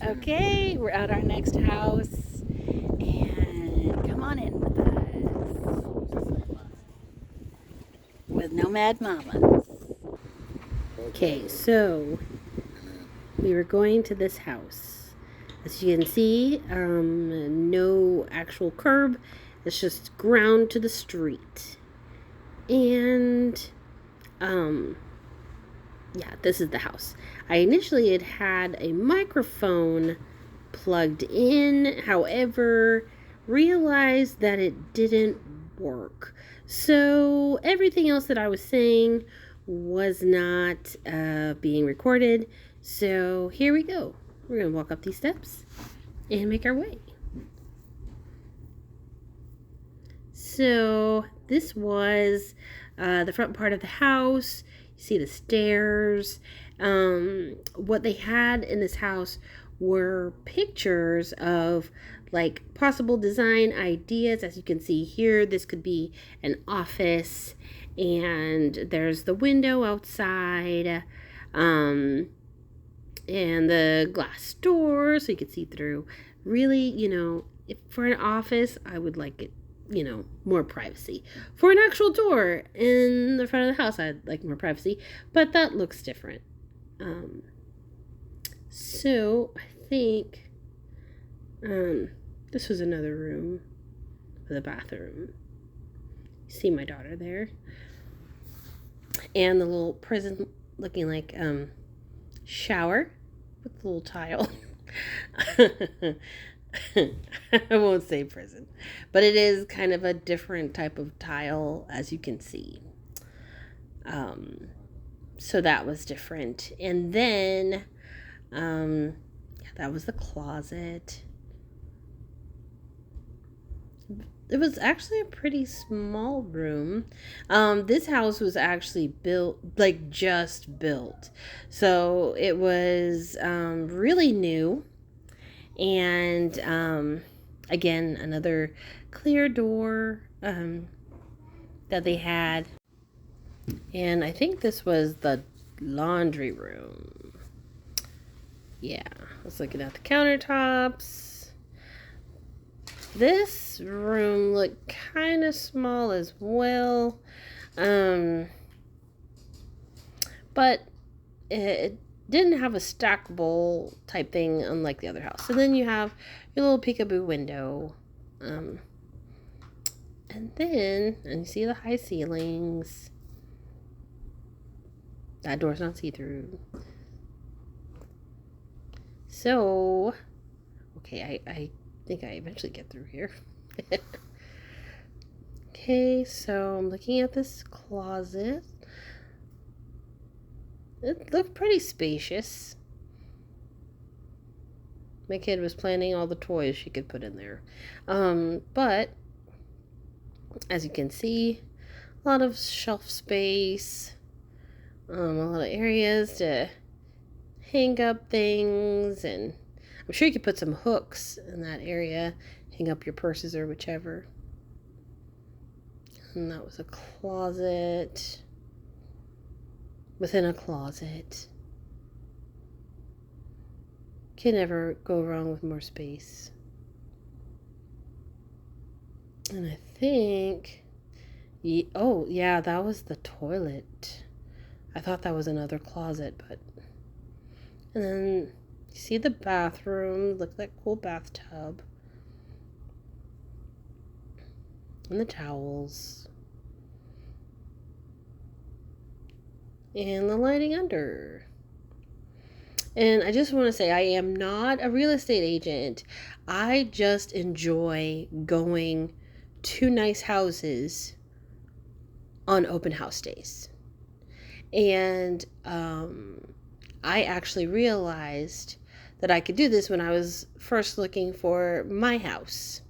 Okay, we're at our next house, and come on in with us with Nomad Mama. Okay, so we were going to this house. As you can see, no actual curb. It's just ground to the street. And, yeah, this is the house. I initially had a microphone plugged in, however, realized that it didn't work. So everything else that I was saying was not being recorded. So here we go. We're going to walk up these steps and make our way. So this was the front part of the house. You see the stairs. What they had in this house were pictures of like possible design ideas. As you can see here, this could be an office, and there's the window outside, and the glass door so you can see through. Really, if for an office, I would like it, more privacy. For an actual door in the front of the house, I'd like more privacy, but that looks different. So I think this was another room, the bathroom. You see my daughter there, and the little prison looking like shower with a little tile. I won't say prison, but it is kind of a different type of tile, as you can see. So that was different. And then, that was the closet. It was actually a pretty small room. This house was actually built, like just built. So it was really new. And again, another clear door that they had. And I think this was the laundry room. Yeah, I was looking at the countertops. This room looked kind of small as well. But it didn't have a stackable type thing unlike the other house. So then you have your little peekaboo window. And you see the high ceilings. That door's not see-through. So, okay, I think I eventually get through here. Okay, so I'm looking at this closet. It looked pretty spacious. My kid was planning all the toys she could put in there. But, as you can see, a lot of shelf space. A lot of areas to hang up things, and I'm sure you could put some hooks in that area, hang up your purses or whichever. And that was a closet within a closet. Can never go wrong with more space. And I think, oh yeah, that was the toilet. I thought that was another closet, but... And then, you see the bathroom. Look at that cool bathtub. And the towels. And the lighting under. And I just want to say, I am not a real estate agent. I just enjoy going to nice houses on open house days. And I actually realized that I could do this when I was first looking for my house.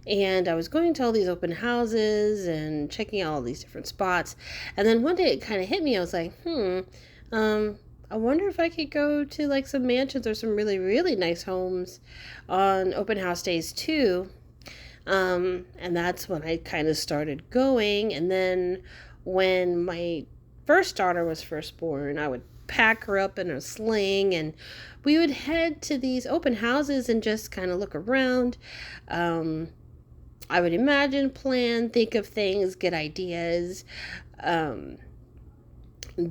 And I was going to all these open houses and checking out all these different spots. And then one day it kind of hit me. I was like, I wonder if I could go to like some mansions or some really, really nice homes on open house days too. And that's when I kind of started going. And then when my first daughter was first born, I would pack her up in a sling, and we would head to these open houses and just kind of look around. I would imagine, plan, think of things, get ideas.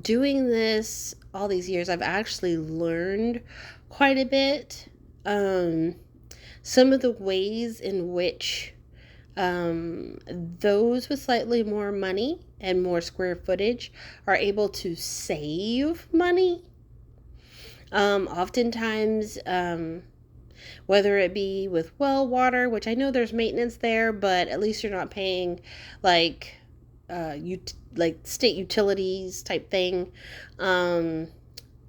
Doing this all these years, I've actually learned quite a bit. Some of the ways in which those with slightly more money and more square footage are able to save money. Oftentimes, whether it be with well water, which I know there's maintenance there, but at least you're not paying like like state utilities type thing. Then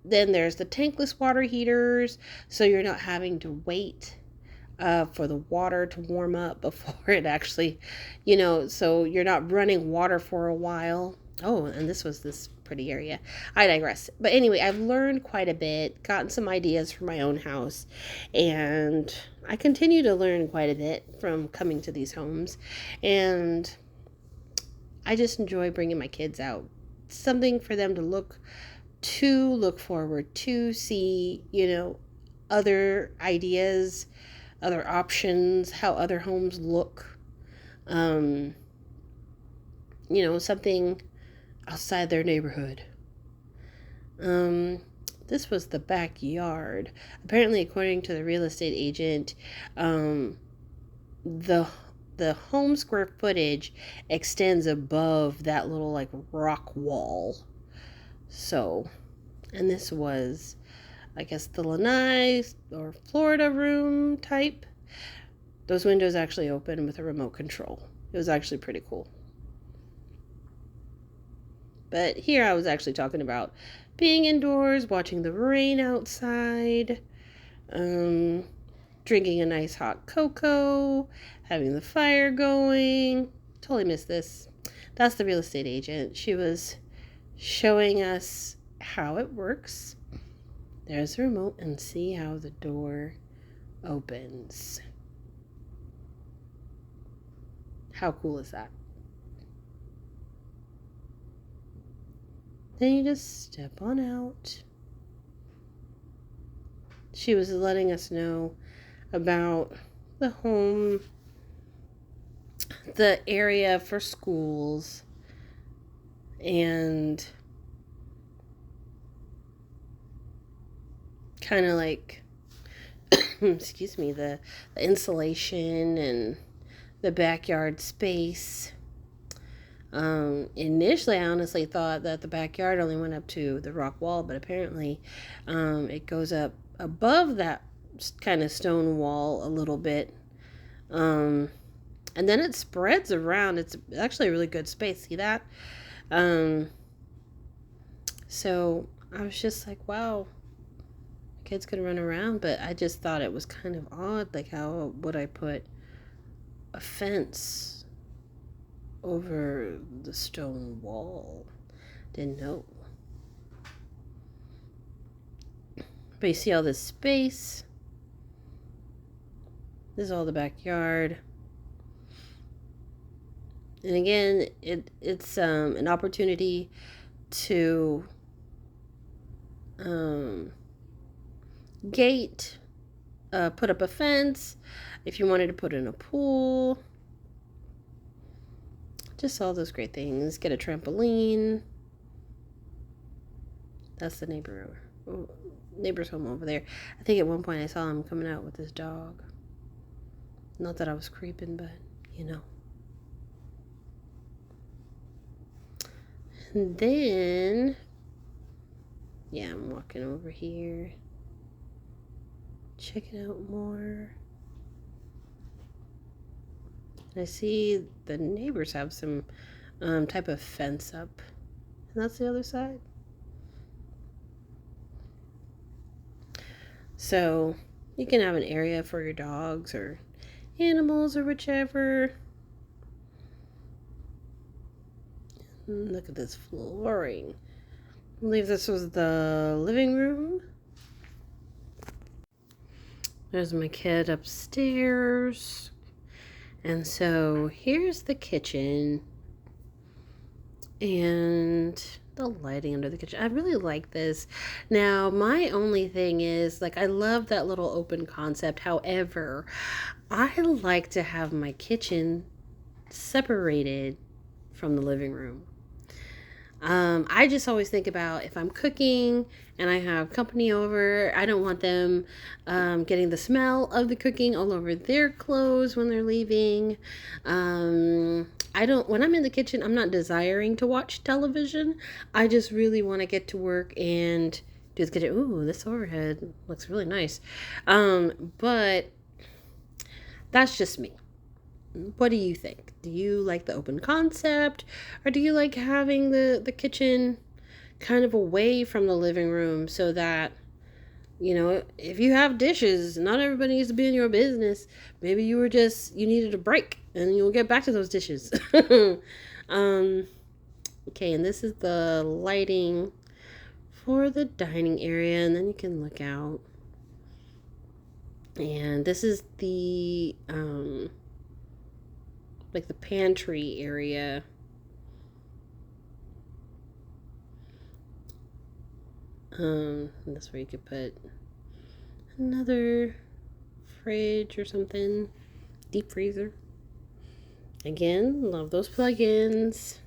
there's the tankless water heaters, so you're not having to wait for the water to warm up before it actually, so you're not running water for a while. Oh, and this was this pretty area. I digress. But anyway, I've learned quite a bit, gotten some ideas for my own house, and I continue to learn quite a bit from coming to these homes. And I just enjoy bringing my kids out. Something for them to look forward to, see, other ideas, other options, how other homes look. Something outside their neighborhood. This was the backyard. Apparently, according to the real estate agent, the home square footage extends above that little like rock wall. So, and this was, I guess, the lanai or Florida room type. Those windows actually open with a remote control. It was actually pretty cool. But here I was actually talking about being indoors, watching the rain outside, drinking a nice hot cocoa, having the fire going. Totally missed this. That's the real estate agent. She was showing us how it works. There's the remote, and see how the door opens. How cool is that? Then you just step on out. She was letting us know about the home, the area for schools, and kind of like, excuse me, the insulation and the backyard space. Initially, I honestly thought that the backyard only went up to the rock wall, but apparently it goes up above that kind of stone wall a little bit. And then it spreads around. It's actually a really good space. See that? So I was just like, wow, kids could run around, but I just thought it was kind of odd. Like, how would I put a fence over the stone wall? Didn't know. But you see all this space. This is all the backyard. And again, it's an opportunity to gate, put up a fence if you wanted to put in a pool. Just all those great things. Get a trampoline. That's the neighbor's home over there. I think at one point I saw him coming out with his dog. Not that I was creeping, but And then, yeah, I'm walking over here, checking out more. I see the neighbors have some type of fence up. And that's the other side. So you can have an area for your dogs or animals or whichever. Look at this flooring. I believe this was the living room. There's my kid upstairs. And so here's the kitchen. And The lighting under the kitchen. I really like this. Now, my only thing is, like, I love that little open concept. However, I like to have my kitchen separated from the living room. I just always think about if I'm cooking and I have company over, I don't want them getting the smell of the cooking all over their clothes when they're leaving. When I'm in the kitchen, I'm not desiring to watch television. I just really want to get to work and do the kitchen. Ooh, this overhead looks really nice. But that's just me. What do you think? Do you like the open concept, or do you like having the kitchen kind of away from the living room so that, if you have dishes, not everybody needs to be in your business. Maybe you needed a break and you'll get back to those dishes. Okay, and this is the lighting for the dining area, and then you can look out. And this is the like the pantry area. That's where you could put another fridge or something. Deep freezer. Again, love those plugins.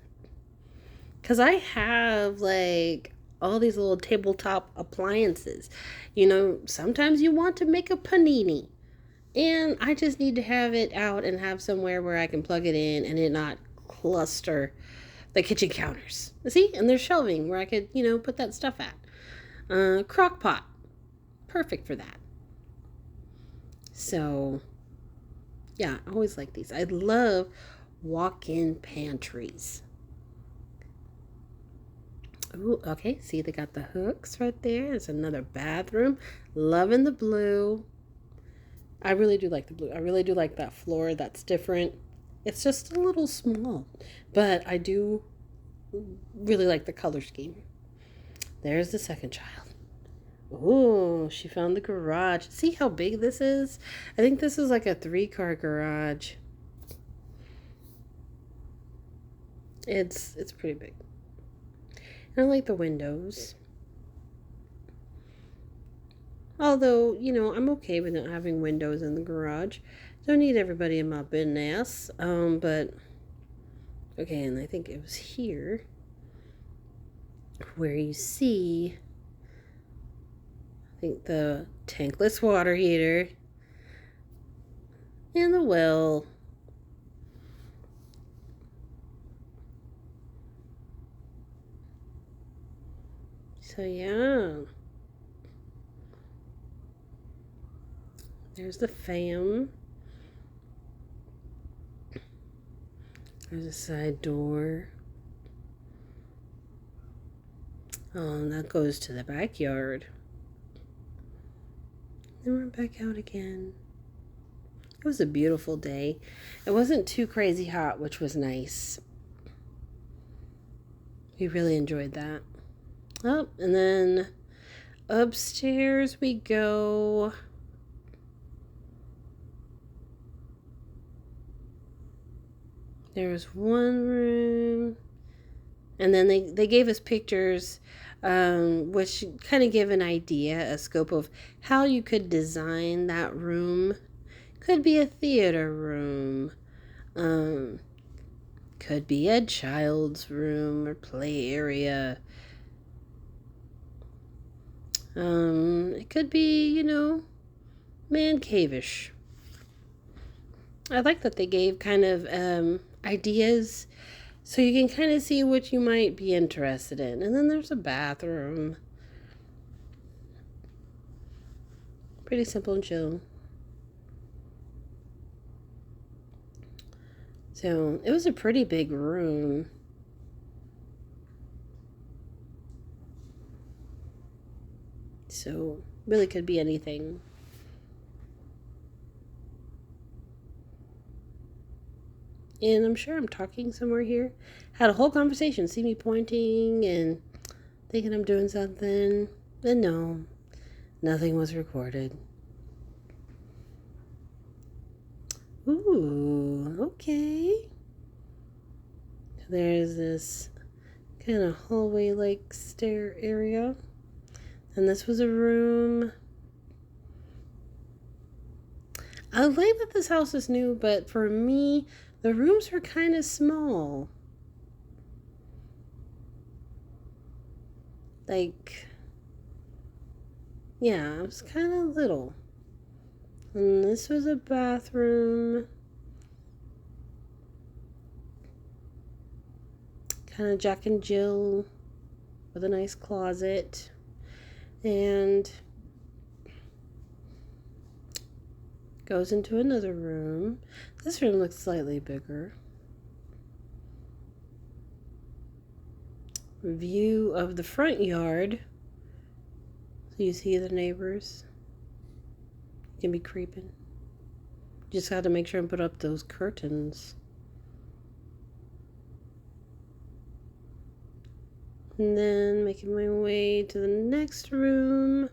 Because I have like all these little tabletop appliances. Sometimes you want to make a panini. And I just need to have it out and have somewhere where I can plug it in and it not cluster the kitchen counters. See? And there's shelving where I could, put that stuff at. Crock pot. Perfect for that. So, yeah, I always like these. I love walk-in pantries. Ooh, okay. See, they got the hooks right there. There's another bathroom. Loving the blue. I really do like the blue. I really do like that floor. That's different. It's just a little small, but I do really like the color scheme. There's the second child. Ooh, she found the garage. See how big this is? I think this is like a 3-car garage. It's pretty big. And I like the windows. Although, I'm okay with not having windows in the garage. Don't need everybody in my business. But, okay, and I think it was here where you see, I think, the tankless water heater and the well. So, yeah. There's the fan. There's a side door. Oh, and that goes to the backyard. Then we're back out again. It was a beautiful day. It wasn't too crazy hot, which was nice. We really enjoyed that. Oh, and then upstairs we go. There was one room, and then they gave us pictures, which kind of give an idea, a scope of how you could design that room. Could be a theater room, could be a child's room or play area. It could be, man cave-ish. I like that they gave kind of ideas so you can kind of see what you might be interested in. And then there's a bathroom. Pretty simple and chill. So it was a pretty big room. So really could be anything. And I'm sure I'm talking somewhere here. Had a whole conversation. See me pointing and thinking I'm doing something. But no, nothing was recorded. Ooh, okay. There's this kind of hallway like stair area. And this was a room. I like that this house is new, but for me, the rooms are kind of small. Like, yeah, it was kind of little. And this was a bathroom. Kind of Jack and Jill with a nice closet. And goes into another room. This room looks slightly bigger. View of the front yard. So you see the neighbors. You can be creeping. Just got to make sure and put up those curtains. And then making my way to the next room.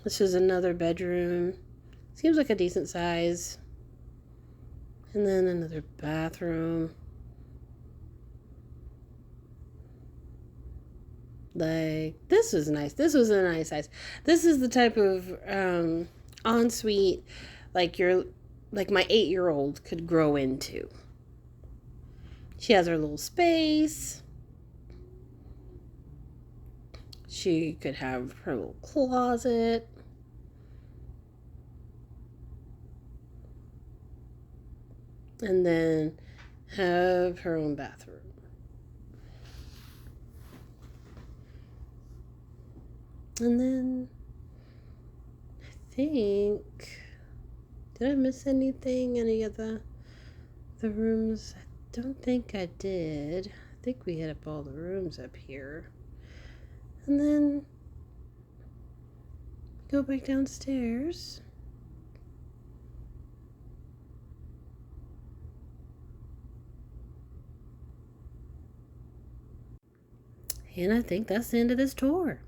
This is another bedroom. Seems like a decent size. And then another bathroom. Like, this was nice. This was a nice size. This is the type of ensuite like my 8-year-old could grow into. She has her little space. She could have her little closet. And then have her own bathroom. And then I think, did I miss anything? Any of the rooms? I don't think I did. I think we hit up all the rooms up here. And then go back downstairs. And I think that's the end of this tour.